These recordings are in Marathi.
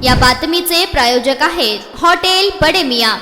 या बातमीचे प्रायोजक आहेत हॉटेल बडे मियां।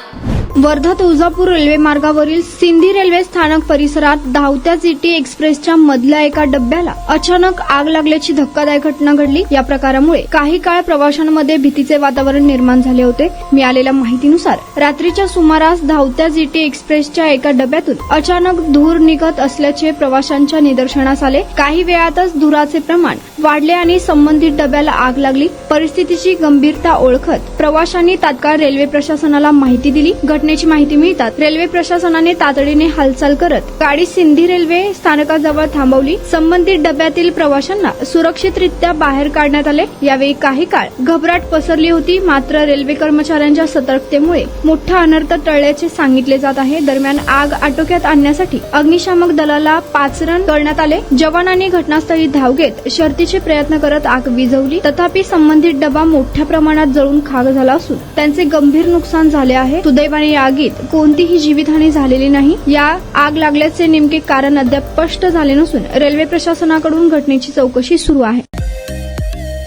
वर्धा तुळजापूर रेल्वे मार्गावरील सिंधी रेल्वे स्थानक परिसरात धावत्या जीटी एक्सप्रेसच्या मधल्या एका डब्याला अचानक आग लागल्याची धक्कादायक घटना घडली। या प्रकारामुळे काही काळ प्रवाशांमध्ये भीतीचे वातावरण निर्माण झाले होते। मिळालेल्या माहितीनुसार रात्रीच्या सुमारास धावत्या जीटी एक्सप्रेसच्या एका डब्यातून अचानक धूर निघत असल्याचे प्रवाशांच्या निदर्शनास आले। काही वेळातच धुराचे प्रमाण वाढले आणि संबंधित डब्याला आग लागली। परिस्थितीची गंभीरता ओळखत प्रवाशांनी तात्काळ रेल्वे प्रशासनाला माहिती दिली। घटनेची माहिती मिळताच रेल्वे प्रशासनाने तातडीने हालचाल करत गाडी सिंधी रेल्वे स्थानकाजवळ थांबवली। संबंधित डब्यातील प्रवाशांना सुरक्षितरित्या बाहेर काढण्यात आले। यावेळी काही काळ घबराट पसरली होती, मात्र रेल्वे कर्मचाऱ्यांच्या सतर्कतेमुळे मोठा अनर्थ टळल्याचे सांगितले जात आहे। दरम्यान आग आटोक्यात आणण्यासाठी अग्निशामक दलाला पाचारण करण्यात आले। जवानांनी घटनास्थळी धाव घेत शर्थीचे प्रयत्न करत आग विझवली। तथापि संबंधित डबा मोठ्या प्रमाणात जळून खाक झाला असून त्यांचे गंभीर नुकसान झाले आहे। सुदैवाने या आगीत कोणतीही जीवितहानी झालेली नाही। या आग लागल्याचे नेमके कारण अद्याप स्पष्ट झाले नसून रेल्वे प्रशासनाकडून घटनेची चौकशी सुरू आहे।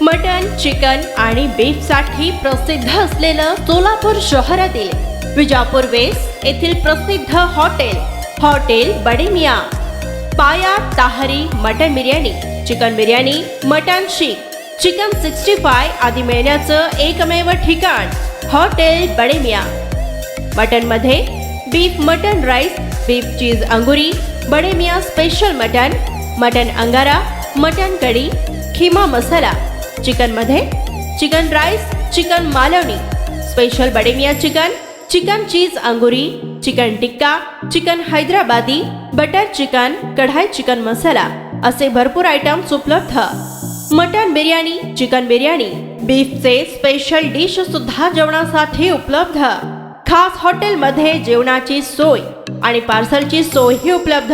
मटन, चिकन आणि बीफ साठी प्रसिद्ध असलेलं सोलापूर शहरातील विजापूर वेस्ट येथील प्रसिद्ध हॉटेल बडे मियां। पाया ताहरी mutton biryani, chicken biryani, mutton seekh, chicken 65 आदी मिळण्याचं एकमेव ठिकाण हॉटेल बडे मियां। मटन मध्ये beef mutton rice, beef cheese अंगुरी, Bade Miyan special mutton, mutton अंगारा, मटन कढी, खीमा मसाला। चिकन मध्ये chicken rice, chicken Malvani, special Bade Miyan chicken, chicken cheese अंगुरी, chicken tikka, chicken Hyderabadi, butter chicken, kadhai chicken masala असे भरपूर आयटम्स उपलब्ध। मटन बिर्याणी, चिकन बिर्याणी, बीफचे स्पेशल डिश सुद्धा जेवणासाठी उपलब्ध। खास हॉटेलमध्ये जेवणाची सोय आणि पार्सलची सोयही उपलब्ध।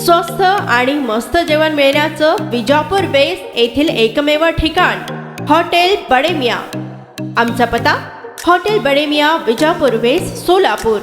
स्वस्त आणि मस्त जेवण मिळण्याचं विजापूर वेस्ट येथील एकमेव ठिकाण हॉटेल बडे मियां। आमचा पत्ता हॉटेल बडे मियां, विजापूर वेस्ट, सोलापूर।